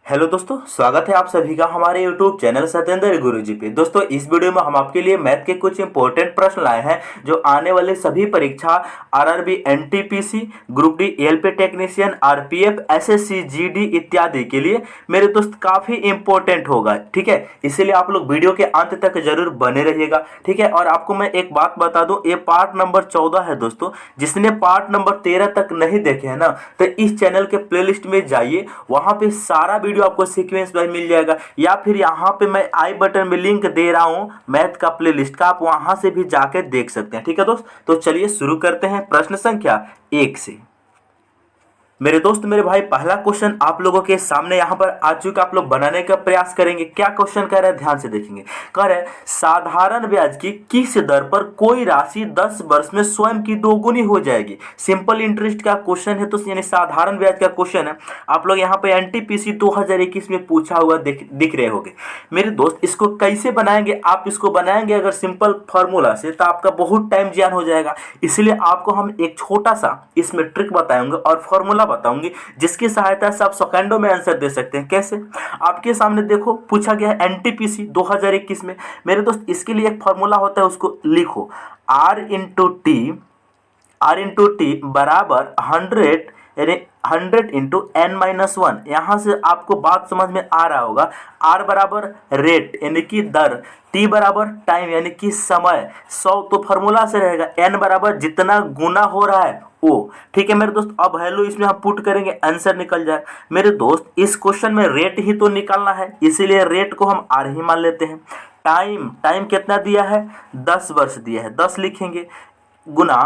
Hello दोस्तों, स्वागत है आप सभी का हमारे YouTube चैनल सत्येंद्र गुरुजी पे। दोस्तों, इस वीडियो में हम आपके लिए मैथ के कुछ इंपॉर्टेंट प्रश्न लाए हैं जो आने वाले सभी परीक्षा RRB, NTPC, group D, ALP technician, RPF, SSC, GD इत्यादि के लिए मेरे दोस्त काफी इंपॉर्टेंट होगा। ठीक है, इसीलिए आप लोग वीडियो के अंत तक जरूर बने रहिएगा। ठीक है, और आपको मैं एक बात बता दूं, ये पार्ट नंबर 14 है दोस्तों। जिसने पार्ट नंबर 13 तक नहीं देखे है ना, तो इस चैनल के प्लेलिस्ट में जाइए, वहां पे सारा वीडियो आपको सीक्वेंस में मिल जाएगा, या फिर यहाँ पे मैं आई बटन में लिंक दे रहा हूँ मैथ का प्लेलिस्ट का, आप वहां से भी जाके देख सकते हैं। ठीक है दोस्त, तो चलिए शुरू करते हैं प्रश्न संख्या 1 से। मेरे दोस्त, मेरे भाई, पहला क्वेश्चन आप लोगों के सामने यहाँ पर आ चुका, आप लोग बनाने का प्रयास करेंगे। क्या क्वेश्चन कह रहा है, ध्यान से देखेंगे। कह रहा है साधारण ब्याज की किस दर पर कोई राशि 10 वर्ष में स्वयं की दोगुनी हो जाएगी। सिंपल इंटरेस्ट का क्वेश्चन है, तो यानी साधारण ब्याज का क्वेश्चन है। आप लोग यहाँ पे एनटीपीसी 2021 में पूछा हुआ दिख रहे होंगे। मेरे दोस्त, इसको कैसे बनाएंगे, आप इसको बनाएंगे अगर सिंपल फॉर्मूला से, तो आपका बहुत टाइम जियान हो जाएगा। इसलिए आपको हम एक छोटा सा इसमें ट्रिक बताएंगे और फॉर्मूला बताऊंगी, जिसकी सहायता से आप सेकंडों में आंसर दे सकते हैं। कैसे? आपके सामने देखो, पूछा गया है एनटीपीसी 2021 में। मेरे दोस्त, इसके लिए एक फॉर्मूला होता है, उसको लिखो। R इंटू टी बराबर 100, यानी 100 इंटू n-1। यहां से आपको बात समझ में आ रहा होगा। R बराबर रेट यानी कि दर, T बराबर टाइम यानी कि समय, 100 तो फॉर्मूला से रहेगा, n बराबर जितना गुना हो रहा है वो। ठीक है मेरे दोस्त, अब वैल्यू इसमें हम पुट करेंगे, आंसर निकल जाए। मेरे दोस्त, इस क्वेश्चन में रेट ही तो निकालना है, इसीलिए रेट को हम R ही मान लेते हैं। टाइम कितना दिया है, 10 वर्ष दिया है, 10 लिखेंगे, गुना,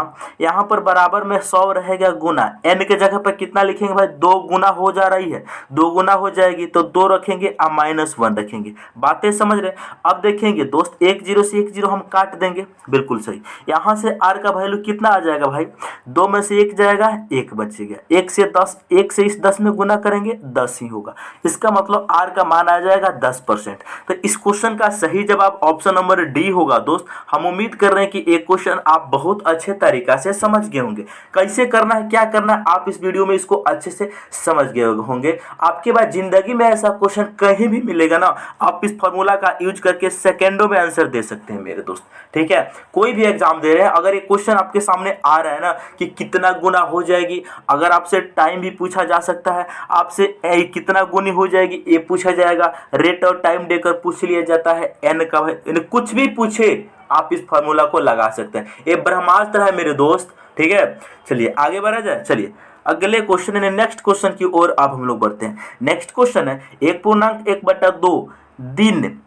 यहाँ पर बराबर में 100 रहेगा, गुना n के जगह पर कितना लिखेंगे भाई, 2 गुना हो जा रही है, 2 गुना हो जाएगी तो 2 रखेंगे और -1 रखेंगे। बातें समझ रहे? अब देखेंगे दोस्त, 1 0 से 1 0 हम काट देंगे, बिल्कुल सही। यहाँ से r का वैल्यू कितना आ जाएगा भाई, 2 में से 1 जाएगा, 1 बचेगा। 1 से 10, 1 से इस 10 में गुना करेंगे, 10 ही होगा। इसका मतलब r का मान आ जाएगा 10%। तो इस क्वेश्चन का सही जवाब ऑप्शन नंबर डी होगा। दोस्त, हम उम्मीद कर रहे हैं कि एक क्वेश्चन आप बहुत अच्छे तरीका से समझ गए होंगे। कैसे करना है, क्या करना है, आप इस वीडियो में इसको अच्छे से समझ गए होंगे। आपके बाद जिंदगी में ऐसा क्वेश्चन कहीं भी मिलेगा ना, आप इस फॉर्मूला का यूज करके सेकंडों में आंसर दे सकते हैं मेरे दोस्त। ठीक है, कोई भी एग्जाम दे रहे हैं, अगर एक क्वेश्चन आपके सामने आ रहा है ना कि कितना गुना हो जाएगी, अगर आपसे टाइम भी पूछा जा सकता है, आपसे कितना गुनी हो जाएगी ये पूछा जाएगा, रेट और टाइम देकर पूछ लिया जाता है, एन का कुछ भी पूछे आप इस फार्मूला को लगा सकते हैं। ये ब्रह्मास्त्र है मेरे दोस्त। ठीक है, चलिए आगे बढ़ा जाए। चलिए अगले क्वेश्चन है, नेक्स्ट क्वेश्चन की ओर अब हम लोग बढ़ते हैं। नेक्स्ट क्वेश्चन है 1.1/2 दिन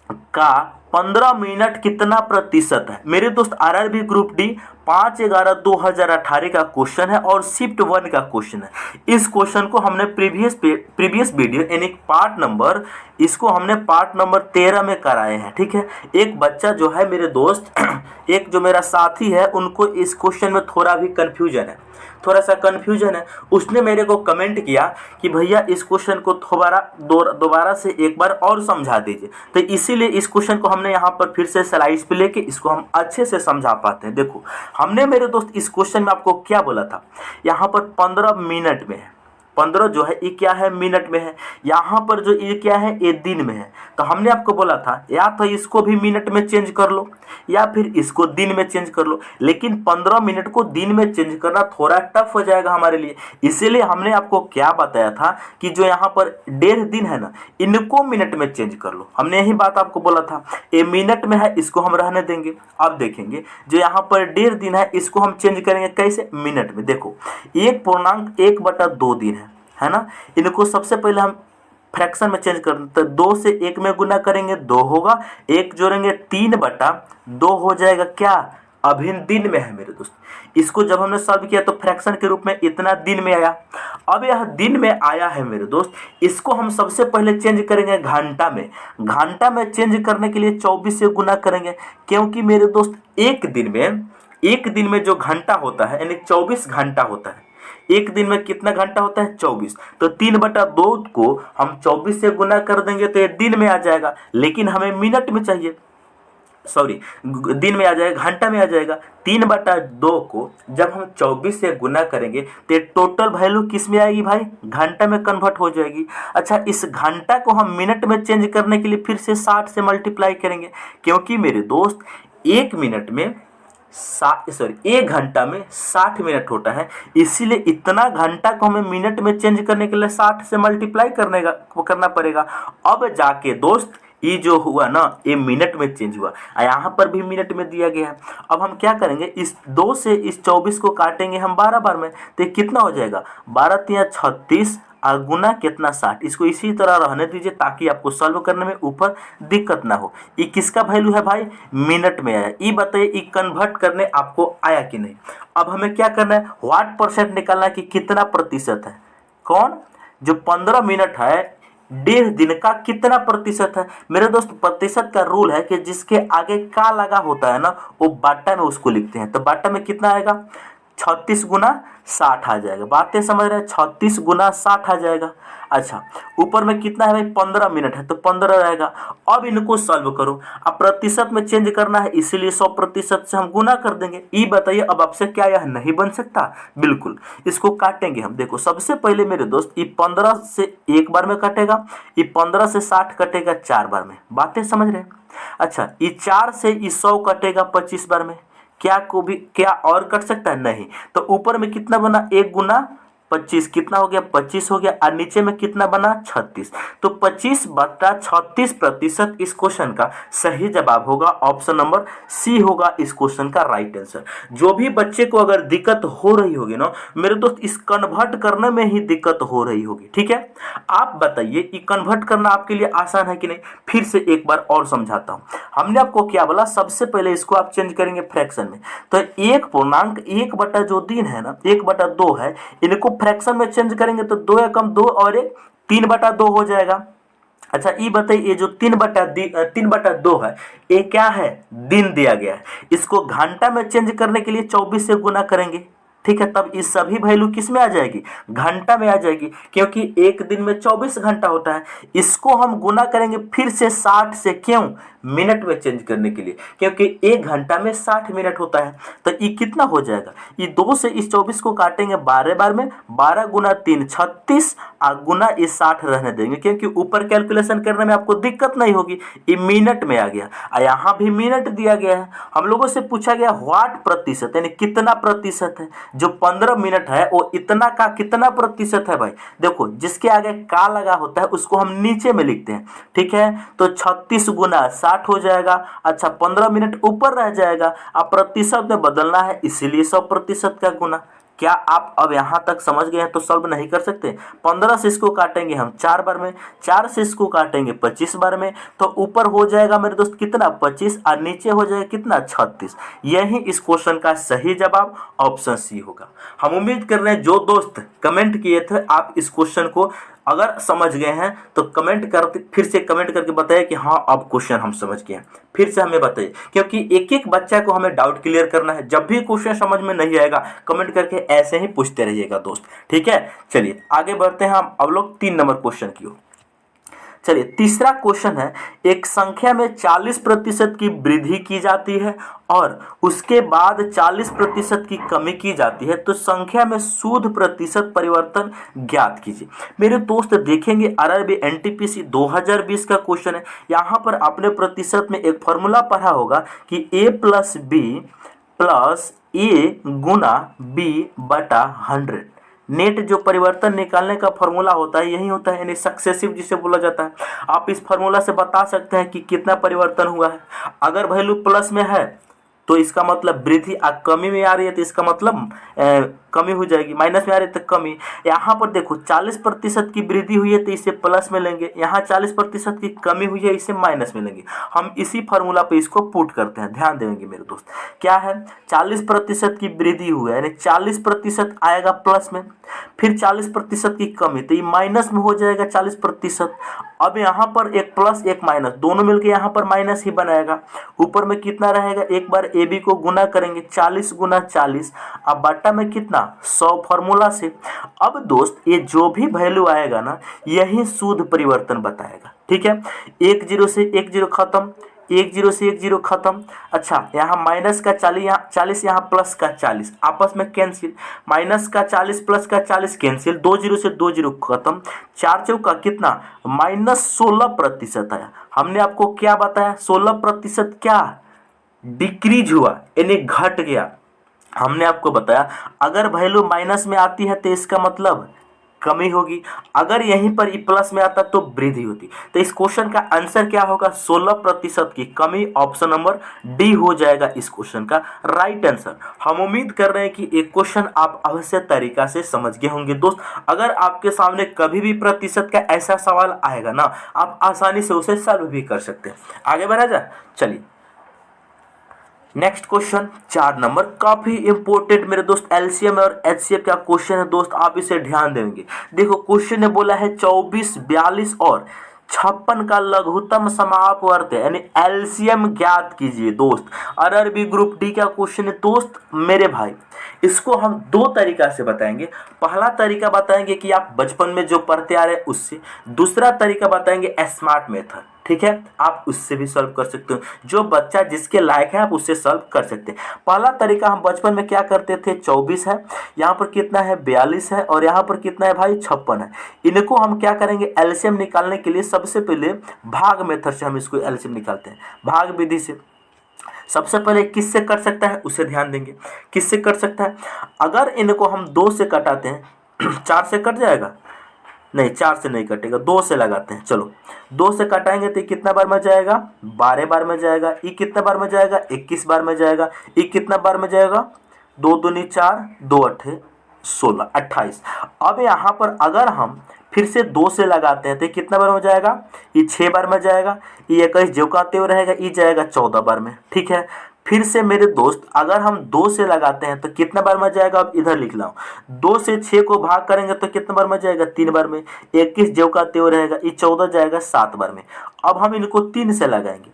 का 15 मिनट कितना प्रतिशत है। मेरे दोस्त, आरआरबी ग्रुप डी 5/11/2018 का क्वेश्चन है और शिफ्ट 1 का क्वेश्चन है। इस क्वेश्चन को हमने प्रीवियस वीडियो यानी इसको हमने पार्ट नंबर 13 में कराए हैं। ठीक है, एक बच्चा जो है मेरे दोस्त, एक जो मेरा साथी है, उनको इस क्वेश्चन में थोड़ा सा कंफ्यूजन है। उसने मेरे को कमेंट किया कि भैया इस क्वेश्चन को दोबारा से एक बार और समझा दीजिए। तो इसीलिए इस क्वेश्चन को हमने यहाँ पर फिर से स्लाइड्स पे लेके इसको हम अच्छे से समझा पाते हैं। देखो, हमने मेरे दोस्त इस क्वेश्चन में आपको क्या बोला था, यहाँ पर 15 मिनट में है, 15 जो है ये क्या है, मिनट में है। यहाँ पर जो ये क्या है, ये दिन में है। तो हमने आपको बोला था या तो इसको भी मिनट में चेंज कर लो या फिर इसको दिन में चेंज कर लो, लेकिन 15 मिनट को दिन में चेंज करना थोड़ा टफ हो जाएगा हमारे लिए। इसीलिए हमने आपको क्या बताया था कि जो यहाँ पर 1.5 दिन है ना, इनको मिनट में चेंज कर लो। हमने यही बात आपको बोला था। ये मिनट में है, इसको हम रहने देंगे। अब देखेंगे जो यहाँ पर 1.5 दिन है, इसको हम चेंज करेंगे कैसे, मिनट में। देखो, 1.1/2 दिन है ना, इनको सबसे पहले हम फ्रैक्शन में चेंज कर, तो 2 से 1 में गुना करेंगे, 2 होगा, 1 जोड़ेंगे, 3/2 हो जाएगा। क्या, अभिन्न दिन में है मेरे दोस्त। इसको जब हमने सॉल्व किया तो फ्रैक्शन के रूप में इतना दिन में आया। अब यह दिन में आया है मेरे दोस्त, इसको हम सबसे पहले चेंज करेंगे घंटा में। घंटा में चेंज करने के लिए 24 से गुना करेंगे, क्योंकि मेरे दोस्त एक दिन में जो घंटा होता है यानी 24 घंटा होता है। एक दिन में कितना घंटा होता है, 24। तो 3/2 को हम 24 से गुना कर देंगे तो ये दिन में आ जाएगा, लेकिन हमें मिनट में चाहिए। सॉरी दिन में आ जाएगा, घंटा में आ जाएगा। 3/2 को जब हम 24 से गुना करेंगे तो टोटल वैल्यू किस में आएगी भाई, घंटा में कन्वर्ट हो जाएगी। अच्छा, इस घंटा को हम मिनट में चेंज करने के लिए फिर से 60 से मल्टीप्लाई करेंगे, क्योंकि मेरे दोस्त एक मिनट में एक घंटा में 60 मिनट होता है, इसीलिए इतना घंटा को हमें मिनट में चेंज करने के लिए 60 से मल्टीप्लाई करना पड़ेगा। अब जाके दोस्त ये जो हुआ ना, ये मिनट में चेंज हुआ, यहाँ पर भी मिनट में दिया गया है। अब हम क्या करेंगे, इस 2 से इस 24 को काटेंगे हम 12 बार में, तो कितना हो जाएगा, 12 तिया 36 और गुना कितना 60। इसको इसी तरह रहने दीजिए ताकि आपको सॉल्व करने में ऊपर दिक्कत ना हो। ये किसका वैल्यू है भाई, मिनट में आया। ये बताइए ये कन्वर्ट करने आपको आया कि नहीं। अब हमें क्या करना है, व्हाट परसेंट निकालना है कि कितना प्रतिशत है। कौन, जो 15 मिनट है 1.5 दिन का कितना प्रतिशत है। मेरे दोस्त प्रतिशत का रूल है कि जिसके आगे का लगा होता है ना, वो बाटा में उसको लिखते हैं। तो बाटा में कितना आएगा, 36 गुना 60 आ जाएगा। बातें समझ रहे हैं, 36 गुना 60 आ जाएगा। अच्छा, ऊपर में कितना है भाई, 15 मिनट है तो 15 रहेगा। अब इनको सॉल्व करो, अब प्रतिशत में चेंज करना है, इसीलिए 100% से हम गुना कर देंगे। ये बताइए अब आपसे क्या यह नहीं बन सकता, बिल्कुल। इसको काटेंगे हम, देखो सबसे पहले मेरे दोस्त ये 15 से एक बार में कटेगा, ये 15 से 60 कटेगा 4 बार में। बातें समझ रहे हैं। अच्छा, ये 4 से ये 100 कटेगा 25 बार में। क्या और कट सकता है, नहीं। तो ऊपर में कितना बना, 1 गुना 25 कितना हो गया, 25 हो गया, और नीचे में कितना बना, 36। तो 25/36% इस क्वेश्चन का सही जवाब होगा। ऑप्शन नंबर सी होगा इस क्वेश्चन का राइट आंसर। जो भी बच्चे को अगर दिक्कत हो रही होगी ना मेरे दोस्त, इस कन्वर्ट करने में ही दिक्कत हो रही होगी, ठीक है। आप बताइए ये कन्वर्ट करना आपके लिए आसान है कि नहीं। फिर से एक बार और समझाता हूं। हमने आपको क्या बोला, सबसे पहले इसको आप चेंज करेंगे फ्रैक्शन में। तो 1.1 जो दिन है ना, 1/2 है, इनको फ्रैक्शन में चेंज करेंगे तो 2 एकम 2 और 1 3/2 हो जाएगा। अच्छा, ये बताइए ये जो 3/2 है, ये क्या है, दिन दिया गया है। इसको घंटा में चेंज करने के लिए 24 से गुना करेंगे, ठीक है। तब इस सभी वैल्यू किस में आ जाएगी, घंटा में आ जाएगी, क्योंकि एक दिन में 24 घंटा होता है। इसको हम गुना करेंगे फिर से 60 से, क्यों, मिनट में चेंज करने के लिए, क्योंकि एक घंटा में 60 मिनट होता है। तो ये कितना हो जाएगा, ये 2 से इस 24 को काटेंगे 12 बार में, 12 गुना 3 36 और गुना इस 60 रहने देंगे, क्योंकि ऊपर कैलकुलेशन करने में आपको दिक्कत नहीं होगी। ये मिनट में आ गया, और यहाँ भी मिनट दिया गया है। हम लोगों से पूछा गया व्हाट प्रतिशत, यानी कितना प्रतिशत है। जो 15 मिनट है वो इतना का कितना प्रतिशत है भाई। देखो जिसके आगे का लगा होता है उसको हम नीचे में लिखते हैं, ठीक है। तो 36 गुना 60 हो जाएगा। अच्छा, 15 मिनट ऊपर रह जाएगा, अब प्रतिशत में बदलना है, इसीलिए 100% का गुना। क्या आप अब यहाँ तक समझ गए हैं तो सॉल्व नहीं कर सकते। 15 से इसको काटेंगे हम 4 बार में, 4 से इसको काटेंगे 25 बार में, तो ऊपर हो जाएगा मेरे दोस्त कितना, 25, और नीचे हो जाएगा कितना, 36। यही इस क्वेश्चन का सही जवाब ऑप्शन सी होगा। हम उम्मीद कर रहे हैं जो दोस्त कमेंट किए थे आप इस क्वेश्चन को अगर समझ गए हैं तो फिर से कमेंट करके बताइए कि हाँ अब क्वेश्चन हम समझ गए हैं। फिर से हमें बताइए, क्योंकि एक एक बच्चा को हमें डाउट क्लियर करना है। जब भी क्वेश्चन समझ में नहीं आएगा कमेंट करके ऐसे ही पूछते रहिएगा दोस्त, ठीक है। चलिए आगे बढ़ते हैं हम अब लोग 3 नंबर क्वेश्चन की ओर। चलिए तीसरा क्वेश्चन है, एक संख्या में 40% की वृद्धि की जाती है और उसके बाद 40% की कमी की जाती है, तो संख्या में शुद्ध प्रतिशत परिवर्तन ज्ञात कीजिए। मेरे दोस्त देखेंगे आरआरबी एनटीपीसी 2020 का क्वेश्चन है। यहाँ पर आपने प्रतिशत में एक फॉर्मूला पढ़ा होगा कि a+b+a गुना b/100। नेट जो परिवर्तन निकालने का फॉर्मूला होता है यही होता है, यानी सक्सेसिव जिसे बोला जाता है। आप इस फॉर्मूला से बता सकते हैं कि कितना परिवर्तन हुआ है। अगर वैल्यू प्लस में है तो इसका मतलब वृद्धि, कमी में आ रही है तो इसका मतलब कमी हो जाएगी, माइनस में आ रही है तो कमी। यहाँ पर देखो 40% की वृद्धि हुई है तो इसे प्लस में लेंगे, यहाँ 40% की कमी हुई है इसे माइनस में लेंगे। हम इसी फार्मूला पे इसको पुट करते हैं, ध्यान देंगे मेरे दोस्त। क्या है, 40% की वृद्धि हुई है यानी 40% आएगा प्लस में, फिर 40% की कमी तो ये माइनस में हो जाएगा 40%। अब यहाँ पर एक प्लस एक माइनस दोनों मिलकर यहाँ पर माइनस ही बनाएगा। ऊपर में कितना रहेगा, एक बार ए बी को गुना करेंगे 40 गुना 40, अब बट्टा में कितना 100 फॉर्मूला से। अब दोस्त ये जो भी वैल्यू आएगा ना यही शुद्ध परिवर्तन बताएगा, ठीक है। 1 0 से 1 0 खत्म, एक जीरो से एक जीरो खत्म। अच्छा, यहाँ माइनस का 40, यहाँ 40, यहाँ प्लस का 40, आपस में कैंसिल। माइनस का 40 प्लस का 40 कैंसिल, 2 जीरो से 2 जीरो खत्म। 4 चौका कितना, -16% आया। हमने आपको क्या बताया, 16% क्या डिक्रीज हुआ, यानी घट गया। हमने आपको बताया अगर वैल्यू माइनस में आती है तो इसका मतलब कमी होगी, अगर यहीं पर प्लस में आता तो वृद्धि होती। तो इस क्वेश्चन का आंसर क्या होगा, 16% की कमी। ऑप्शन नंबर डी हो जाएगा इस क्वेश्चन का राइट आंसर। हम उम्मीद कर रहे हैं कि एक क्वेश्चन आप अवश्य तरीका से समझ गए होंगे दोस्त। अगर आपके सामने कभी भी प्रतिशत का ऐसा सवाल आएगा ना, आप आसानी से उसे सॉल्व भी कर सकते हैं। आगे बढ़ा जाए, चलिए नेक्स्ट क्वेश्चन 4 नंबर, काफी इंपॉर्टेंट मेरे दोस्त, एलसीएम और एचसीएफ का क्वेश्चन है दोस्त, आप इसे ध्यान देंगे। देखो क्वेश्चन ने बोला है 24, 42 और 56 का लघुत्तम समापवर्त है, यानी एलसीएम ज्ञात कीजिए दोस्त। आरआरबी ग्रुप डी का क्वेश्चन है दोस्त मेरे भाई। इसको हम दो तरीका से बताएंगे। पहला तरीका बताएंगे कि आप बचपन में जो पढ़ते आ रहे हैं उससे, दूसरा तरीका बताएंगे स्मार्ट मेथड, ठीक है, आप उससे भी सॉल्व कर सकते हो। जो बच्चा जिसके लायक है आप उससे सॉल्व कर सकते हैं। पहला तरीका, हम बचपन में क्या करते थे, 24 है, यहाँ पर कितना है 42 है, और यहाँ पर कितना है भाई 56 है। इनको हम क्या करेंगे, एलसीएम निकालने के लिए सबसे पहले भाग मेथड से हम इसको एलसीएम निकालते हैं, भाग विधि से। सबसे पहले किससे कर सकता है उसे ध्यान देंगे, किससे कर सकता है। अगर इनको हम 2 से कटाते हैं 4 से कट जाएगा, नहीं 4 से नहीं कटेगा, 2 से लगाते हैं। चलो 2 से कटाएंगे तो कितना बार में जाएगा, 12 बार में जाएगा। ये कितना बार में जाएगा, 21 बार में जाएगा। ये कितना बार में जाएगा, 2 दूनी 4, 2 अट्ठे 16, 28। अब यहाँ पर अगर हम फिर से 2 से लगाते हैं तो कितना बार में जाएगा, ये 6 बार में जाएगा। ये 21 जो कहते हुए रहेगा, ये जाएगा 14 बार में, ठीक है। फिर से मेरे दोस्त अगर हम 2 से लगाते हैं तो कितना बार में जाएगा, अब इधर लिख लो, 2 से 6 को भाग करेंगे तो कितना बार में जाएगा, 3 बार में। 21 जो का त्यों रहेगा, ये 14 जाएगा 7 बार में। अब हम इनको 3 से लगाएंगे,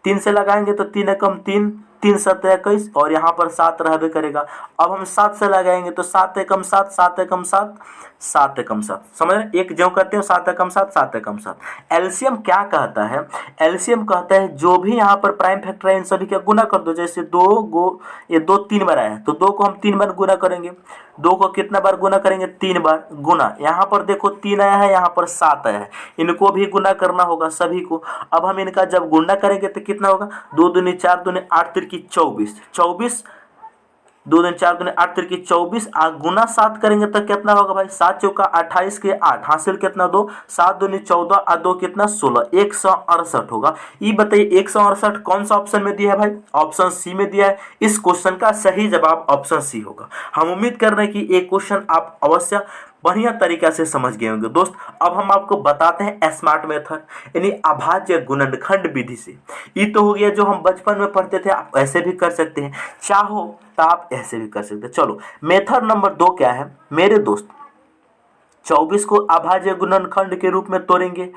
3 से लगाएंगे तो 3 एकम 3, 3 7 21, और यहाँ पर 7 रहबे करेगा। अब हम 7 से लगाएंगे तो 7 एकम 7, 7 एकम 7, 7 एकम 7, समझ रहे, एक जो कहते हैं 7 एकम 7, 7 एकम 7। एलसीएम क्या कहता है, एलसीएम कहता है जो भी यहाँ पर प्राइम फैक्टर है इन सभी का गुना कर दो। जैसे 2 3 बार आया है तो 2 को हम 3 बार गुना करेंगे। 2 को कितना बार गुना करेंगे, 3 बार गुना। यहाँ पर देखो 3 आया है, यहाँ पर 7 आया है, इनको भी गुना करना होगा सभी को। अब हम इनका जब गुना करेंगे तो कितना होगा, 2 दूनी 4 दूनी 8 तिरकी 24, 24 2 दिन 4 दूनी 8 तिरकी 24, गुना 7 करेंगे तो कितना होगा भाई, 7 चौका 28 के 8, हासिल कितना 2, 7 दूनी 14 और 2 कितना 16, 168 होगा। ये बताइए 168 कौन सा ऑप्शन में दिया है भाई, ऑप्शन सी में दिया है। इस क्वेश्चन का सही जवाब ऑप्शन सी होगा। हम उम्मीद कर रहे हैं कि एक क्वेश्चन आप अवश्य बढ़िया तरीका से समझ गए होंगे दोस्त। अब हम आपको बताते हैं स्मार्ट मेथड, यानी अभाज्य गुणनखंड विधि से। ये तो हो गया जो हम बचपन में पढ़ते थे, आप ऐसे भी कर सकते हैं, चाहो तो आप ऐसे भी कर सकते हैं। चलो मेथड नंबर 2 क्या है मेरे दोस्त, 24 को अभाज्य गुणनखंड के रूप में तोड़ेंगे,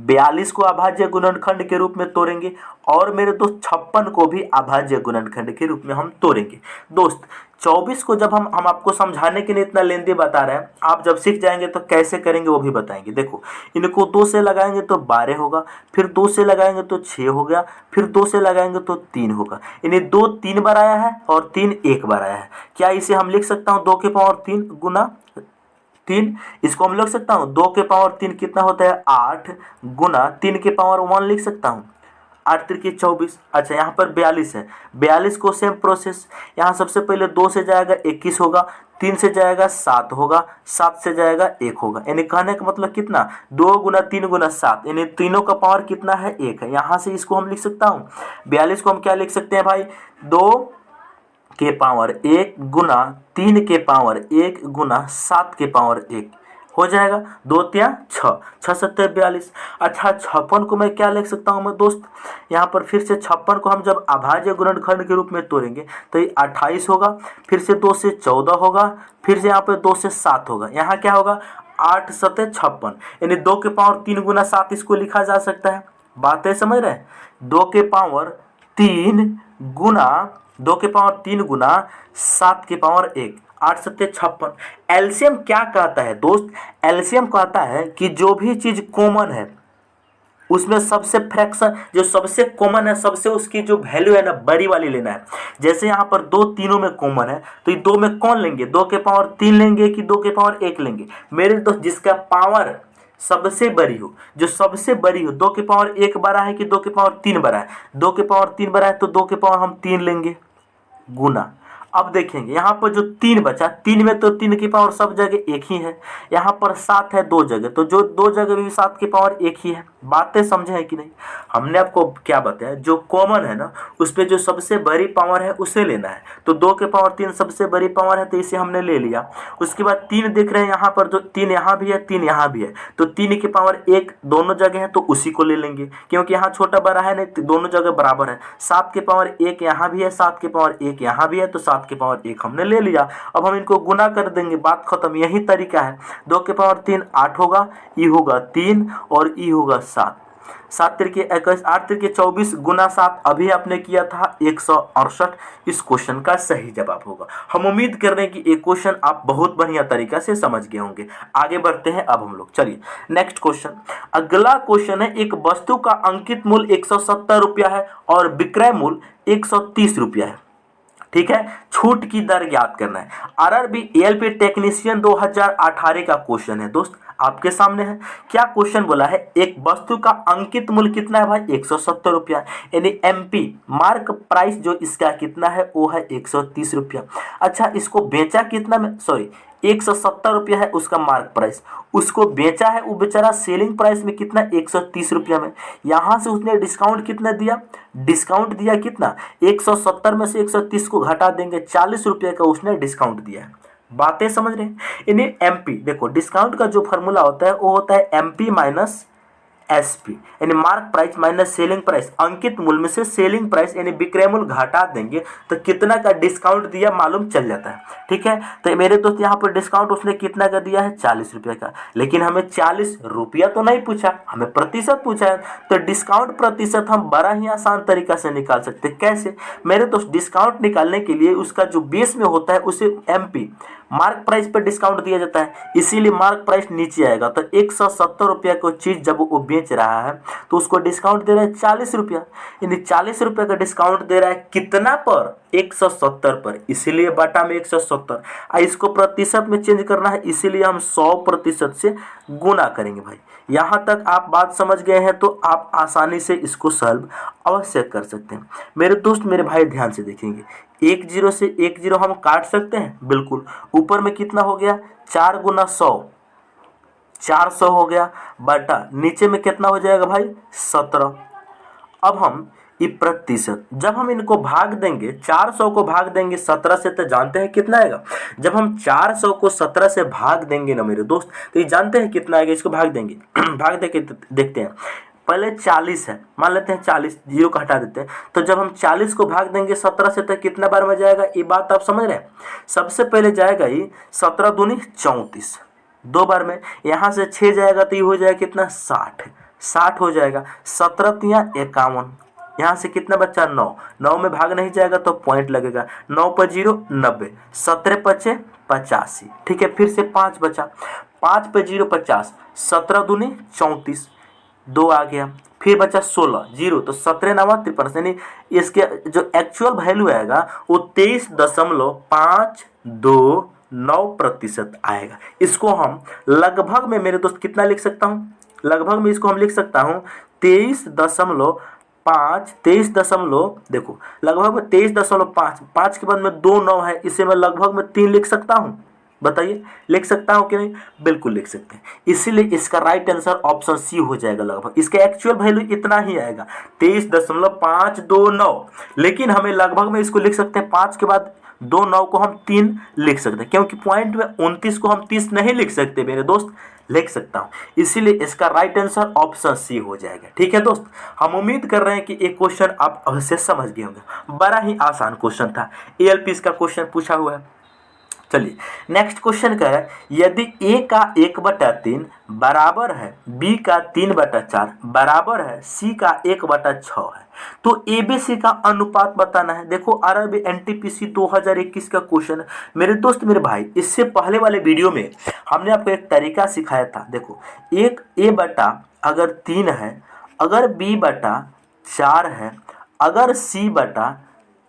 42 को अभाज्य गुणनखंड के रूप में तोड़ेंगे, और मेरे दोस्त 56 को भी अभाज्य गुणनखंड के रूप में हम तोड़ेंगे। दोस्त 24 को जब हम आपको समझाने के लिए इतना लेंदी बता रहे हैं, आप जब सीख जाएंगे तो कैसे करेंगे वो भी बताएंगे। देखो इनको 2 से लगाएंगे तो 12 होगा, फिर 2 से लगाएंगे तो 6 हो गया, फिर 2 से लगाएंगे तो 3 होगा। इन्हें 2 3 बार आया है और 3 1 बार आया है। क्या इसे हम लिख सकता हूँ 2 के पावर 3 गुना 3, इसको हम लिख सकता हूँ 2 के पावर 3 कितना होता है 8 गुना 3 के पावर 1 लिख सकता हूँ, 8 तिरकी 24। अच्छा यहाँ पर 42 है, 42 को सेम प्रोसेस, यहाँ सबसे पहले 2 से जाएगा 21 होगा, 3 से जाएगा 7 होगा, 7 से जाएगा 1 होगा। यानी कहने का मतलब कितना, 2 गुना 3 गुना 7, यानी तीनों का पावर कितना है 1 है। यहाँ से इसको हम लिख सकता हूँ 42 को हम क्या लिख सकते हैं भाई, 2 के पावर 1 गुना 3 के पावर 1 गुना 7 के पावर 1 हो जाएगा, 2 तिया 6, 6 7 42। अच्छा 56 को मैं क्या लिख सकता हूँ मैं दोस्त, यहाँ पर फिर से 56 को हम जब अभाज्य गुणनखंड के रूप में तोड़ेंगे तो ये 28 होगा, फिर से 2 से 14 होगा, फिर से यहाँ पर 2 से 7 होगा। यहाँ क्या होगा 8 7 56, यानी 2 के पावर 3 गुना 7 इसको लिखा जा सकता है। बातें समझ रहे हैं, 2 के पावर 3 गुना 2 के पावर 3 गुना 7 के पावर 1, 8 7 56। एलसीएम क्या कहता है दोस्त, एलसीएम कहता है कि जो भी चीज कॉमन है उसमें सबसे फ्रैक्शन जो सबसे कॉमन है, सबसे उसकी जो वैल्यू है ना बड़ी वाली लेना है। जैसे यहाँ पर दो तीनों में कॉमन है, तो ये दो में कौन लेंगे, 2 के पावर 3 लेंगे कि 2 के पावर 1 लेंगे। मेरे दोस्त जिसका पावर सबसे बड़ी हो, जो सबसे बड़ी हो, 2 के पावर 1 बड़ा है कि 2 के पावर 3 बड़ा है, 2 के पावर 3 बड़ा है तो 2 के पावर हम 3 लेंगे गुना। अब देखेंगे यहाँ पर जो 3 बचा, 3 में तो 3 की पावर सब जगह एक ही है, यहाँ पर 7 है 2 जगह, तो जो 2 जगह भी 7 की पावर एक ही है। बातें समझे हैं कि नहीं। हमने आपको क्या बताया, जो कॉमन है ना उस पर जो सबसे बड़ी पावर है उसे लेना है। तो 2 के पावर 3 सबसे बड़ी पावर है तो इसे हमने ले लिया। उसके बाद 3 देख रहे हैं यहाँ पर, जो 3 यहाँ भी है 3 यहाँ भी है, तो 3 की पावर 1 दोनों जगह है तो उसी को ले लेंगे, क्योंकि यहाँ छोटा बड़ा है नहीं, दोनों जगह बराबर है। 7 के पावर 1 यहाँ भी है, 7 के पावर 1 यहाँ भी है, तो 7 के पावर 1 हमने ले लिया। अब हम इनको गुना कर देंगे, बात खत्म। यही तरीका है। 2 के पावर 3 8 होगा, ई होगा 3 और ई होगा 7। 7 तिरके 21, 8 तिरके 24 गुना 7 अभी आपने किया था 168। इस क्वेश्चन का सही जवाब होगा। हम उम्मीद कर रहे हैं कि ये क्वेश्चन आप बहुत बढ़िया तरीका से समझ गए होंगे। आगे बढ़ते हैं अब हम लोग, चलिए नेक्स्ट क्वेश्चन। अगला क्वेश्चन है, एक वस्तु का अंकित मूल्य 170 रुपया है और विक्रय मूल्य 130 रुपया है। ठीक है, छूट की दर ज्ञात करना है। आरआरबी एएलपी टेक्नीशियन 2018 का क्वेश्चन है दोस्त, आपके सामने है। क्या क्वेश्चन बोला है, एक वस्तु का अंकित मूल्य कितना है भाई, 170 रुपया, यानी एमपी मार्क प्राइस जो इसका कितना है वो है 130 रुपया। अच्छा, इसको बेचा कितना में, सॉरी 170 रुपया है उसका मार्क प्राइस, उसको बेचा है वो बेचारा सेलिंग प्राइस में कितना, 130 रुपया में। यहाँ से उसने डिस्काउंट कितना दिया, डिस्काउंट दिया कितना, 170 में से 130 को घटा देंगे, 40 रुपये का उसने डिस्काउंट दिया है। बातें समझ रहे हैं। इन्हें एमपी, देखो डिस्काउंट का जो फॉर्मूला होता है वो होता है एमपी माइनस एसपी, यानी mark price minus selling price. अंकित मूल्य में से सेलिंग प्राइस यानी विक्रय मूल्य घटा देंगे तो कितना का डिस्काउंट दिया मालूम चल जाता है। ठीक है, तो मेरे दोस्त यहाँ पर डिस्काउंट उसने कितना का दिया है, 40 रुपये का, लेकिन हमें 40 रुपया तो नहीं पूछा, हमें प्रतिशत पूछा है। तो डिस्काउंट प्रतिशत हम बड़ा ही आसान तरीका से निकाल सकते हैं। कैसे मेरे दोस्त, डिस्काउंट निकालने के लिए उसका जो बेस में होता है उसे एमपी मार्क प्राइस पर डिस्काउंट दिया जाता है, इसीलिए मार्क प्राइस नीचे आएगा। तो 170 रुपया को चीज जब वो बेच रहा है तो उसको डिस्काउंट दे रहा है 40 रुपया, यानी 40 रुपये का डिस्काउंट दे रहा है कितना पर, 170 पर, इसीलिए बटा में 170। इसको प्रतिशत में चेंज करना है, इसीलिए हम 100% से गुना करेंगे भाई। यहाँ तक आप बात समझ गए हैं तो आप आसानी से इसको सॉल्व अवश्य कर सकते हैं। मेरे दोस्त मेरे भाई ध्यान से देखेंगे, 1 0 से 1 0 हम काट सकते हैं, बिल्कुल। ऊपर में कितना हो गया, 4 गुना 100, 400 हो गया, बटा नीचे में कितना हो जाएगा भाई, 17। अब हम ये प्रतिशत जब हम इनको भाग देंगे, 400 को भाग देंगे 17 से, तो जानते हैं कितना आएगा। जब हम 400 को 17 से भाग देंगे ना मेरे दोस्त, तो ये जानते हैं कितना आएगा, इसको भाग देंगे भाग दे के देखते हैं। पहले 40 है, मान लेते हैं 40, जीरो को हटा देते हैं। तो जब हम 40 को भाग देंगे 17 से तो कितना बार में जाएगा, ये बात आप समझ रहे हैं। सबसे पहले जाएगा ये 17 दूनी 34, 2 बार में। यहाँ से 6 जाएगा तो ये हो जाएगा कितना, 60 हो जाएगा। 17 तिया 51, यहाँ से कितना बच्चा, 9 में भाग नहीं जाएगा तो पॉइंट लगेगा, 9 पर 0 90, 17 पचे 85। ठीक है, फिर से 5 बचा, 5 पे 0 50, 17 दूनी 34, 2 आ गया, फिर बचा 16 0, तो 17 9 53, यानी इसके जो एक्चुअल वैल्यू आएगा वो 23.529% आएगा। इसको हम लगभग में मेरे दोस्त कितना लिख सकता हूँ, लगभग में इसको हम लिख सकता हूँ 23.5 देखो लगभग में 23.5, 5 के बाद में 2 9 है, इसे मैं लगभग में 3 लिख सकता हूँ। बताइए लिख सकता हूँ कि नहीं, बिल्कुल लिख सकते हैं। इसीलिए इसका राइट आंसर ऑप्शन सी हो जाएगा। लगभग इसका एक्चुअल वैल्यू इतना ही आएगा 23.529, लेकिन हमें लगभग में इसको लिख सकते हैं, 5 के बाद 2 9 को हम 3 लिख सकते हैं, क्योंकि पॉइंट में 29 को हम 30 नहीं लिख सकते मेरे दोस्त, लिख सकता हूं। इसीलिए इसका राइट आंसर ऑप्शन सी हो जाएगा। ठीक है दोस्त, हम उम्मीद कर रहे हैं कि एक क्वेश्चन आप अवश्य समझ गए होंगे। बड़ा ही आसान क्वेश्चन था, एएलपी इसका क्वेश्चन पूछा हुआ है। चलिए नेक्स्ट क्वेश्चन कह रहा है, यदि a का 1/3 बराबर है b का 3/4 बराबर है c का 1/6 है, तो ABC का अनुपात बताना है। देखो आरआरबी एनटीपीसी 2021 का क्वेश्चन है मेरे दोस्त मेरे भाई। इससे पहले वाले वीडियो में हमने आपको एक तरीका सिखाया था। देखो एक a बटा अगर 3 है अगर b बटा 4 है, अगर c बटा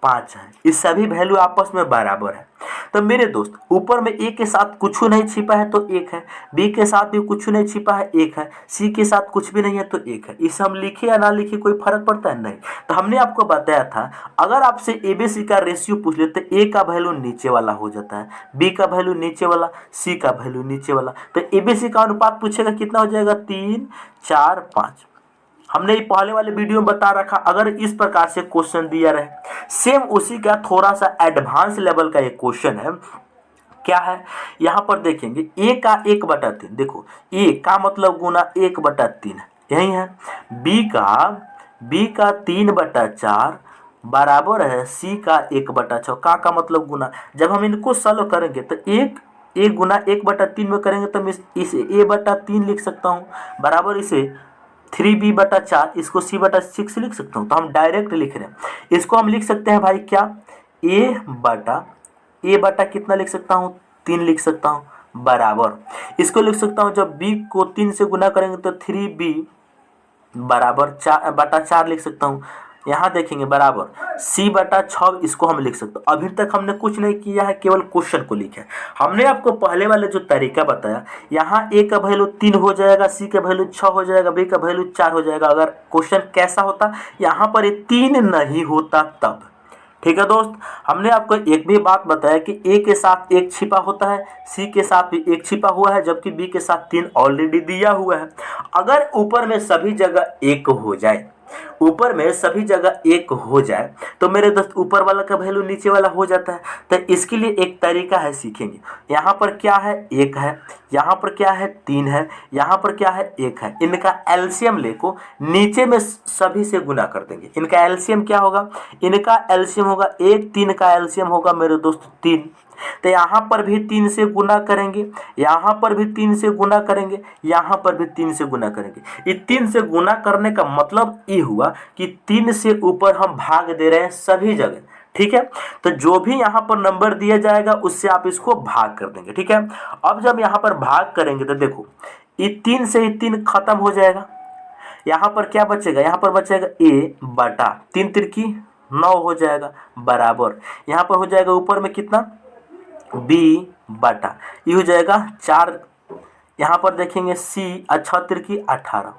5 है, इस सभी वैल्यू आपस में बराबर है। तो मेरे दोस्त ऊपर में a के साथ कुछ नहीं छिपा है तो 1 है, b के साथ भी कुछ नहीं छिपा है 1 है, c के साथ कुछ भी नहीं है तो 1 है। इसे हम लिखे या ना लिखे कोई फर्क पड़ता है? नहीं। तो हमने आपको बताया था अगर आपसे ABC का रेशियो पूछ ले तो a का वैल्यू नीचे वाला हो जाता है, b का वैल्यू नीचे वाला, c का वैल्यू नीचे वाला। तो ABC का अनुपात पूछेगा कितना हो जाएगा? 3 4 5। हमने ये पहले वाले वीडियो में बता रखा। अगर इस प्रकार से क्वेश्चन दिया रहे, सेम उसी का थोड़ा सा एडवांस लेवल का एक क्वेश्चन है। क्या है यहाँ पर देखेंगे, a का 1/3, देखो a का मतलब गुना 1/3 यही है। b का 3/4 बराबर है c का 1/6, का मतलब गुना। जब हम इनको सॉल्व करेंगे तो एक गुना 1/3 में करेंगे तो मैं इसे a/3 लिख सकता हूँ, बराबर इसे 3b/4, इसको c/6 लिख सकता हूँ। तो हम डायरेक्ट लिख रहे हैं, इसको हम लिख सकते हैं भाई क्या, a बटा कितना लिख सकता हूँ? 3 लिख सकता हूँ, बराबर इसको लिख सकता हूँ। जब b को 3 से गुना करेंगे तो 3b बराबर 4/4 लिख सकता हूँ। यहाँ देखेंगे बराबर c/6, इसको हम लिख सकते हैं। अभी तक हमने कुछ नहीं किया है, केवल क्वेश्चन को लिखा है। हमने आपको पहले वाले जो तरीका बताया, यहाँ a का वैल्यू 3 हो जाएगा, c का वैल्यू 6 हो जाएगा, b का वैल्यू 4 हो जाएगा। अगर क्वेश्चन कैसा होता, यहाँ पर ये 3 नहीं होता तब। ठीक है दोस्त, हमने आपको एक भी बात बताया कि a के साथ 1 छिपा होता है, c के साथ भी 1 छिपा हुआ है, जबकि b के साथ 3 ऑलरेडी दिया हुआ है। अगर ऊपर में सभी जगह 1 हो जाए, ऊपर में सभी जगह 1 हो जाए तो मेरे दोस्त ऊपर वाला का वैल्यू नीचे वाला हो जाता है। तो इसके लिए एक तरीका है, सीखेंगे। यहाँ पर क्या है? 1 है, यहाँ पर क्या है? 3 है, यहाँ पर क्या है? 1 है। इनका एलसीएम लेको नीचे में सभी से गुना कर देंगे। इनका एलसीएम क्या होगा? इनका एलसीएम होगा 1, 3 का एलसीएम होगा मेरे दोस्त 3। तो यहाँ पर भी 3 से गुना करेंगे, यहाँ पर भी 3 से गुना करेंगे, यहाँ पर भी 3 से गुना करेंगे। ये 3 से गुना करने का मतलब ये हुआ कि 3 से ऊपर हम भाग दे रहे हैं सभी जगह। ठीक है, तो जो भी यहाँ पर नंबर दिया जाएगा उससे आप इसको भाग कर देंगे। ठीक है, अब जब यहाँ पर भाग करेंगे तो देखो ये 3 से ही 3 खत्म हो जाएगा। यहाँ पर क्या बचेगा? यहाँ पर बचेगा a/3 तिरकी 9 हो जाएगा, बराबर यहाँ पर हो जाएगा ऊपर में कितना? b/, ये हो जाएगा 4। यहाँ पर देखेंगे c, 6 × 18।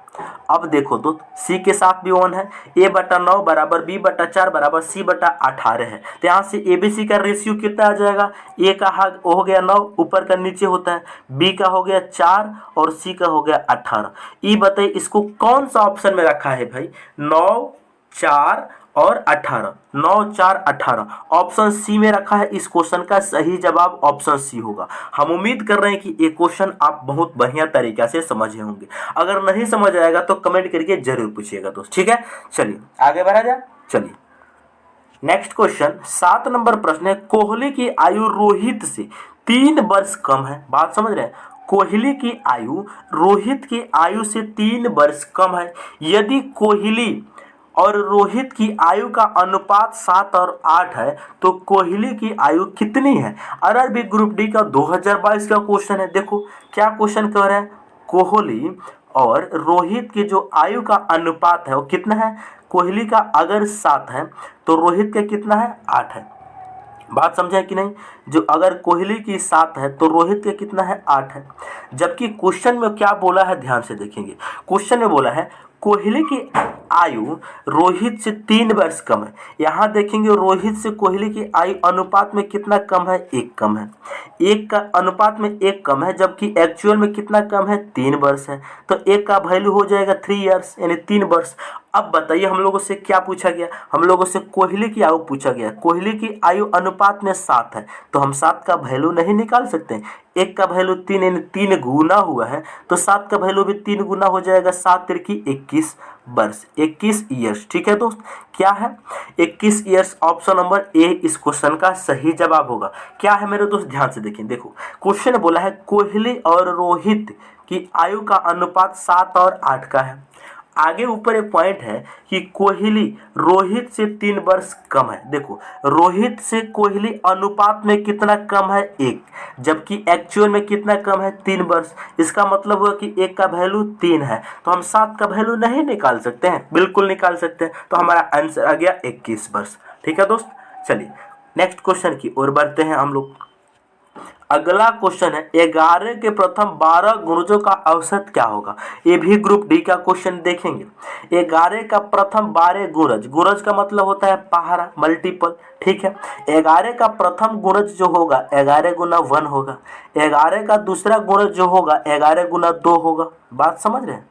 अब देखो दोस्त c के साथ भी 1 है, a/9 बराबर b/4 बराबर c/18 है। तो यहाँ से ABC का रेशियो कितना आ जाएगा? a का हो गया 9, ऊपर का नीचे होता है, b का हो गया 4 और c का हो गया 18। ये बताइए इसको कौन सा ऑप्शन में रखा है भाई? 9, 4 और 18, 9, 4, 18 ऑप्शन सी में रखा है। इस क्वेश्चन का सही जवाब ऑप्शन सी होगा। हम उम्मीद कर रहे हैं कि ये क्वेश्चन आप बहुत बढ़िया तरीका से समझे होंगे। अगर नहीं समझ आएगा तो कमेंट करके जरूर पूछिएगा दोस्त। ठीक है, चलिए आगे बढ़ा जाए। चलिए नेक्स्ट क्वेश्चन 7 नंबर प्रश्न है, कोहली की आयु रोहित से 3 वर्ष कम है। बात समझ रहे हैं? कोहली की आयु रोहित की आयु से 3 वर्ष कम है। यदि कोहली और रोहित की आयु का अनुपात 7 और 8 है तो कोहली की आयु कितनी है? आरआरबी ग्रुप डी का 2022 का क्वेश्चन है। देखो क्या क्वेश्चन कह रहा है, कोहली और रोहित की जो आयु का अनुपात है वो कितना है? कोहली का अगर 7 है तो रोहित का कितना है? 8 है। बात समझे कि नहीं? जो अगर कोहली की 7 है तो रोहित का कितना है? 8 है। जबकि क्वेश्चन में क्या बोला है, ध्यान से देखेंगे। क्वेश्चन में बोला है कोहली की आयु रोहित से 3 वर्ष कम है। यहाँ देखेंगे रोहित से कोहली की आयु अनुपात में कितना कम है? 1 कम है। 1 का अनुपात में 1 कम है, जबकि एक्चुअल में कितना कम है? 3 वर्ष है। तो 1 का वैल्यू हो जाएगा 3 इयर्स, यानी 3 वर्ष। अब बताइए हम लोगों से क्या पूछा गया? हम लोगों से कोहली की आयु पूछा गया। कोहली की आयु अनुपात में 7 है तो हम 7 का वैल्यू नहीं निकाल सकते। 1 का वैल्यू 3, यानी 3 गुना हुआ है तो 7 का वैल्यू भी 3 गुना हो जाएगा। 7 तिरकी 21 वर्ष, 21 ईयर्स। ठीक है दोस्त, क्या है? 21 ईयर्स। ऑप्शन नंबर ए इस क्वेश्चन का सही जवाब होगा। क्या है मेरे दोस्त? ध्यान से देखें। देखो क्वेश्चन बोला है कोहली और रोहित की आयु का अनुपात 7 और 8 का है। आगे ऊपर एक पॉइंट है कि कोहली रोहित से 3 वर्ष कम है। देखो रोहित से कोहली अनुपात में कितना कम है 1, जबकि एक्चुअल में कितना कम है 3 वर्ष। इसका मतलब हुआ कि 1 का वैल्यू 3 है, तो हम 7 का वैल्यू नहीं निकाल सकते हैं? बिल्कुल निकाल सकते हैं। तो हमारा आंसर आ गया 21 वर्ष। ठीक है दोस्त, चलिए नेक्स्ट क्वेश्चन की ओर बढ़ते हैं हम लोग। अगला क्वेश्चन है 11 के प्रथम 12 गुणजों का औसत क्या होगा। ये भी ग्रुप डी का क्वेश्चन देखेंगे। 11 का प्रथम 12 गुणज, गुणज का मतलब होता है पहाड़ा, मल्टीपल। ठीक है, 11 का प्रथम गुणज जो होगा 11 गुना 1 होगा। 11 का दूसरा गुणज जो होगा 11 गुना 2 होगा। बात समझ रहे हैं?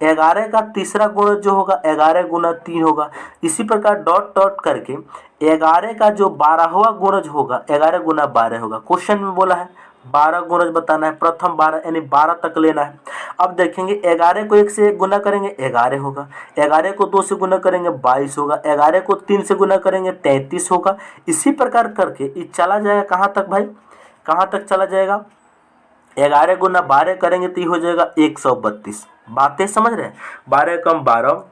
11 का तीसरा गुणज जो होगा 11 गुना 3 होगा। इसी प्रकार डॉट डॉट करके 11 का जो 12वां गुणज होगा 11 गुना 12 होगा। क्वेश्चन में बोला है 12 गुणज बताना है, प्रथम 12 यानी 12 तक लेना है। अब देखेंगे 11 को 1 से गुना करेंगे 11 होगा, 11 को 2 से गुना करेंगे 22 होगा, 11 को 3 से गुना करेंगे 33 होगा। इसी प्रकार करके ये चला जाएगा कहाँ तक भाई, कहाँ तक चला जाएगा? 11 गुना 12 करेंगे तो ये हो जाएगा 132। बातें समझ रहे हैं? 12 कम 12,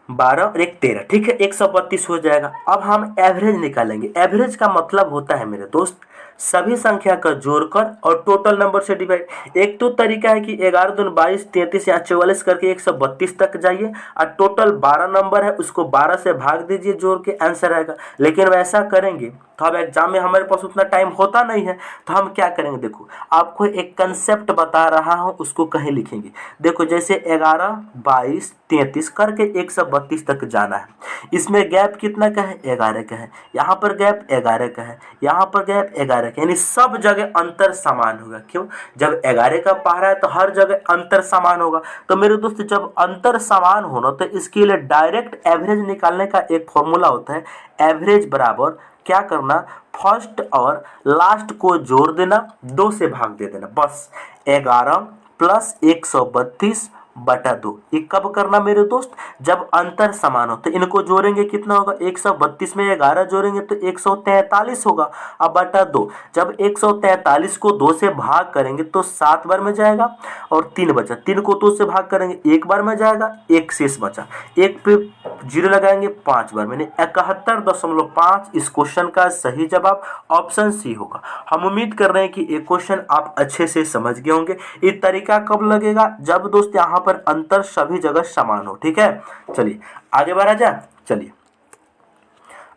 12 और 1 13। ठीक है, 132 हो जाएगा। अब हम एवरेज निकालेंगे। एवरेज का मतलब होता है मेरे दोस्त सभी संख्या का जोड़कर और टोटल नंबर से डिवाइड। एक तो तरीका है कि 11 दूनी 22, 33 या 44 करके 132 तक जाइए और टोटल 12 नंबर है उसको 12 से भाग दीजिए, जोड़ के आंसर आएगा। लेकिन वैसा करेंगे तो अब एग्जाम में हमारे पास उतना टाइम होता नहीं है, तो हम क्या करेंगे? देखो आपको एक कंसेप्ट बता रहा हूँ, उसको कहीं लिखेंगे। देखो जैसे 11, 22, 33 करके 132 तक जाना है। इसमें गैप कितना का है? 11 का है। यहाँ पर गैप 11 का है, यहाँ पर गैप 11 का, यानी सब जगह अंतर समान होगा। क्यों? जब 11 का पहाड़ा है तो हर जगह अंतर समान होगा। तो मेरे दोस्त जब अंतर समान होना तो इसके लिए डायरेक्ट एवरेज निकालने का एक फॉर्मूला होता है। एवरेज बराबर क्या करना, फर्स्ट और लास्ट को जोड़ देना, 2 से भाग दे देना, बस। 11 प्लस 132 बटा 2। ये कब करना मेरे दोस्त? जब अंतर समान हो। तो इनको जोड़ेंगे कितना होगा? 132 में 11 जोड़ेंगे तो 143 होगा। अब बटा 2, जब 143 को 2 से भाग करेंगे तो 7 बार में जाएगा और 3 बचा। 3 को 2 से भाग करेंगे 1 बार में जाएगा, 1 शेष बचा। 1 पे 0 लगाएंगे 5 बार, मैंने 71.5। इस क्वेश्चन का सही जवाब ऑप्शन सी होगा। हम उम्मीद कर रहे हैं कि ये क्वेश्चन आप अच्छे से समझ गए होंगे। ये तरीका कब लगेगा? जब दोस्त यहाँ पर अंतर सभी जगह समान हो। ठीक है, चलिए आगे बढ़ा जाए। चलिए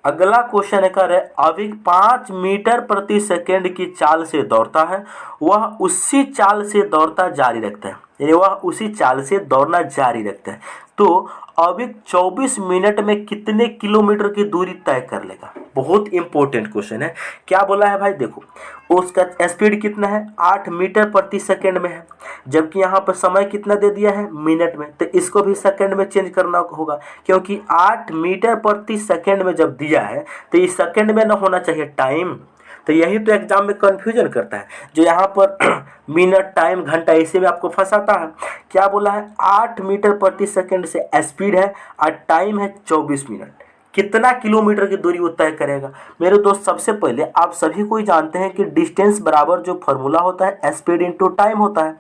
अगला क्वेश्चन कर है अविक 5 मीटर प्रति सेकेंड की चाल से दौड़ता है, वह उसी चाल से दौड़ता जारी रखता है, यानी वह उसी चाल से दौड़ना जारी रखता है। तो अविक 24 मिनट में कितने किलोमीटर की दूरी तय कर लेगा? बहुत इंपॉर्टेंट क्वेश्चन है। क्या बोला है भाई? देखो उसका स्पीड कितना है? 8 मीटर प्रति सेकेंड में है, जबकि यहाँ पर समय कितना दे दिया है? मिनट में। तो इसको भी सेकेंड में चेंज करना होगा, क्योंकि 8 मीटर प्रति सेकेंड में जब दिया है तो ये सेकेंड में ना होना चाहिए टाइम। तो यही तो एग्जाम में कंफ्यूजन करता है, जो यहाँ पर मिनट, टाइम, घंटा इसी में आपको फंसाता है। क्या बोला है? 8 मीटर प्रति सेकेंड से स्पीड है और टाइम है 24 मिनट। कितना किलोमीटर की दूरी वो तय करेगा? मेरे दोस्त सबसे पहले आप सभी को ही जानते हैं कि डिस्टेंस बराबर जो फॉर्मूला होता है स्पीड इंटू टाइम होता है।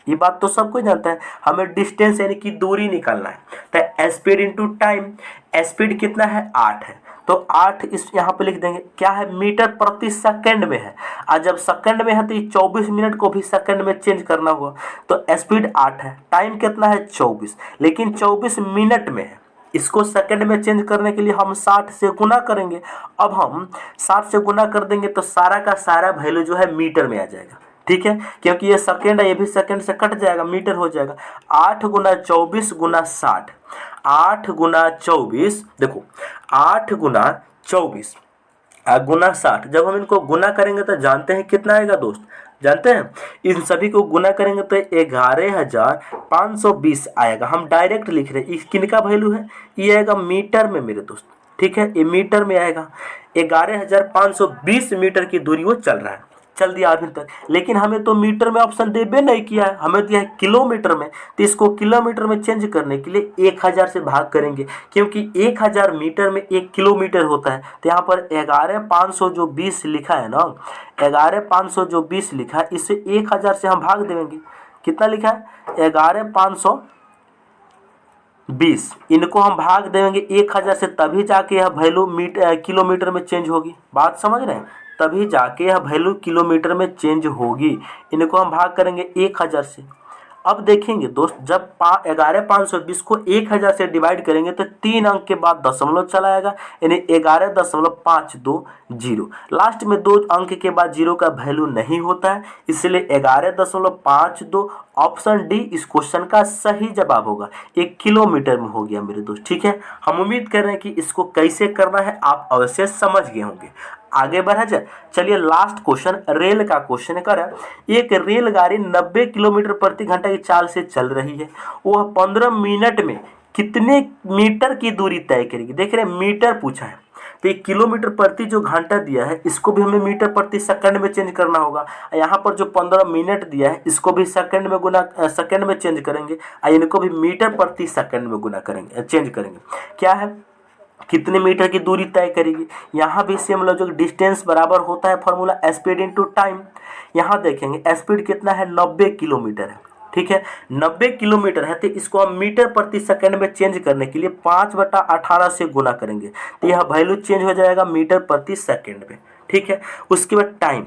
ये बात तो सबको जानता है। हमें डिस्टेंस यानी कि दूरी निकालना है, तो स्पीड इंटू टाइम। स्पीड कितना है? 8 है, तो 8 इस यहाँ पे लिख देंगे। क्या है? मीटर प्रति सेकंड में है, और जब सेकंड में है तो ये 24 मिनट को भी सेकंड में चेंज करना होगा। तो स्पीड 8 है, टाइम कितना है? 24, लेकिन 24 मिनट में है। इसको सेकंड में चेंज करने के लिए हम 60 से गुना करेंगे। अब हम 60 से गुना कर देंगे तो सारा का सारा वैल्यू जो है मीटर में आ जाएगा। ठीक है, क्योंकि ये सेकंड है, ये भी सेकंड से कट जाएगा, मीटर हो जाएगा। 8 गुना 24 गुना 60, 8 गुना 24, देखो 8 गुना 24 गुना 60। जब हम इनको गुना करेंगे तो जानते हैं कितना आएगा दोस्त? जानते हैं? इन सभी को गुना करेंगे तो 11,520 आएगा। हम डायरेक्ट लिख रहे हैं। किनका वैल्यू है? ये आएगा मीटर में मेरे दोस्त। ठीक है, ये मीटर में आएगा। 11,520 मीटर की दूरी वो चल रहा है, चल दिया अभी तक। लेकिन हमें तो मीटर में ऑप्शन देबे नहीं किया है, हमें दिया है किलोमीटर में। तो इसको किलोमीटर में चेंज करने के लिए 1000 से भाग करेंगे, क्योंकि 1000 मीटर में 1 किलोमीटर होता है। तो यहाँ पर 11,500 जो 20 लिखा है ना, 11,500 जो 20 लिखा है, इसे 1000 से हम भाग देंगे। कितना लिखा है? 11,500 20, इनको हम भाग देंगे 1000 से, तभी जाके यह वैल्यू किलोमीटर में चेंज होगी। बात समझ रहे हैं? तभी जाके यह वैल्यू किलोमीटर में चेंज होगी। इनको हम भाग करेंगे 1000 से। अब देखेंगे दोस्त, जब 11,520 को 1000 से डिवाइड करेंगे तो 3 अंक के बाद दशमलव चला आएगा, यानी 11.520। लास्ट में 2 अंक के बाद जीरो का वैल्यू नहीं होता है, इसलिए 11.52 ऑप्शन डी इस क्वेश्चन का सही जवाब होगा। 1 किलोमीटर में हो गया मेरे दोस्त। ठीक है, हम उम्मीद कर रहे हैं कि इसको कैसे करना है आप अवश्य समझ गए होंगे। आगे बढ़ा जाए, चलिए लास्ट क्वेश्चन रेल का क्वेश्चन करें। एक रेलगाड़ी 90 किलोमीटर प्रति घंटा की चाल से चल रही है, वह 15 मिनट में कितने मीटर की दूरी तय करेगी। देख रहे हैं, मीटर पूछा है, तो ये किलोमीटर प्रति जो घंटा दिया है इसको भी हमें मीटर प्रति सेकंड में चेंज करना होगा। यहाँ पर जो 15 मिनट दिया है इसको भी सेकंड में चेंज करेंगे, इनको भी मीटर प्रति सेकंड में गुना करेंगे, चेंज करेंगे। क्या है, कितने मीटर की दूरी तय करेगी। यहाँ भी सेम लॉजिक, डिस्टेंस बराबर होता है फॉर्मूला स्पीड इनटू टाइम। यहाँ देखेंगे स्पीड कितना है, 90 किलोमीटर है। ठीक है, 90 किलोमीटर है, तो इसको हम मीटर प्रति सेकंड में चेंज करने के लिए 5/18 से गुना करेंगे, तो यह वैल्यू चेंज हो जाएगा मीटर प्रति सेकंड में। ठीक है, उसके बाद टाइम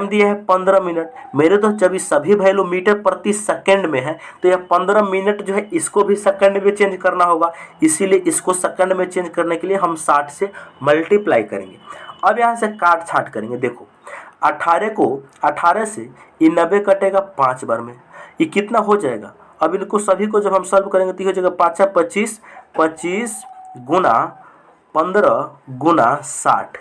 दिया है 15 मिनट। मेरे तो जब सभी वैल्यू मीटर प्रति सेकंड में है तो यह 15 मिनट जो है इसको भी सेकंड में चेंज करना होगा, इसीलिए इसको सेकंड में चेंज करने के लिए हम 60 से मल्टीप्लाई करेंगे। अब यहाँ से काट छाट करेंगे। देखो 18 से ये 90 कटेगा 5 बार में, ये कितना हो जाएगा। अब इनको सभी को जब हम सॉल्व करेंगे तो हो जाएगा 5 25, 25 गुना 15 गुना 60।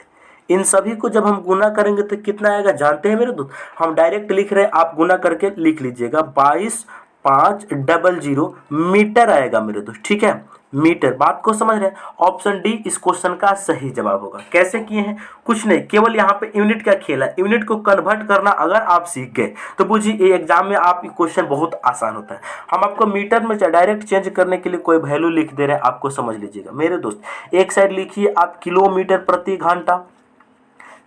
इन सभी को जब हम गुना करेंगे तो कितना आएगा जानते हैं मेरे दोस्त। हम डायरेक्ट लिख रहे हैं, आप गुना करके लिख लीजिएगा, 22,500 मीटर आएगा मेरे दोस्त। ठीक है, मीटर। बात को समझ रहे हैं। ऑप्शन डी इस क्वेश्चन का सही जवाब होगा। कैसे किए हैं, कुछ नहीं, केवल यहाँ पे यूनिट का खेल है। यूनिट को कन्वर्ट करना अगर आप सीख गए तो बुझिए ये एग्जाम में आप क्वेश्चन बहुत आसान होता है। हम आपको मीटर में डायरेक्ट चेंज करने के लिए कोई वैल्यू लिख दे रहे हैं, आपको समझ लीजिएगा मेरे दोस्त। एक साइड लिखिए आप किलोमीटर प्रति घंटा,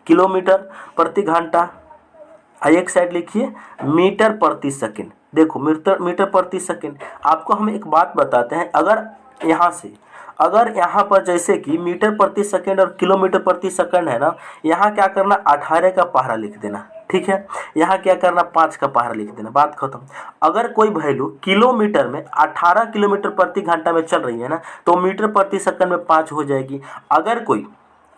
किलोमीटर प्रति घंटा, एक साइड लिखिए मीटर प्रति सेकंड। देखो मीटर प्रति सेकंड। आपको हम एक बात बताते हैं, अगर यहाँ पर जैसे कि मीटर प्रति सेकंड और किलोमीटर प्रति सेकंड है ना, यहाँ क्या करना 18 का पहाड़ा लिख देना। ठीक है, यहाँ क्या करना 5 का पहाड़ा लिख देना, बात खत्म। अगर कोई वैल्यू किलोमीटर में 18 किलोमीटर प्रति घंटा में चल रही है ना, तो मीटर प्रति सेकंड में 5 हो जाएगी। अगर कोई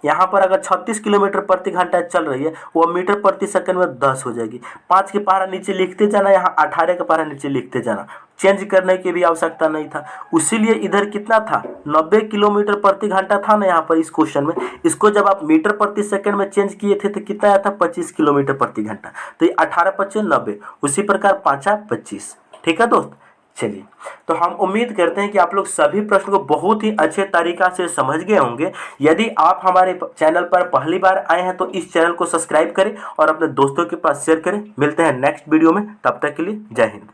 यहाँ पर अगर 36 किलोमीटर प्रति घंटा चल रही है, वो मीटर प्रति सेकंड में 10 हो जाएगी। 5 के पहाड़ा नीचे लिखते जाना, यहाँ 18 का पहाड़ा नीचे लिखते जाना, चेंज करने की भी आवश्यकता नहीं था। उसीलिए इधर कितना था, 90 किलोमीटर प्रति घंटा था ना यहाँ पर इस क्वेश्चन में। इसको जब आप मीटर प्रति सेकंड में चेंज किए थे तो कितना आया था, 25 किलोमीटर प्रति घंटा। तो ये 18 25 90, उसी प्रकार 5 25। ठीक है दोस्त, चलिए तो हम उम्मीद करते हैं कि आप लोग सभी प्रश्न को बहुत ही अच्छे तरीका से समझ गए होंगे। यदि आप हमारे चैनल पर पहली बार आए हैं तो इस चैनल को सब्सक्राइब करें और अपने दोस्तों के पास शेयर करें। मिलते हैं नेक्स्ट वीडियो में, तब तक के लिए जय हिंद।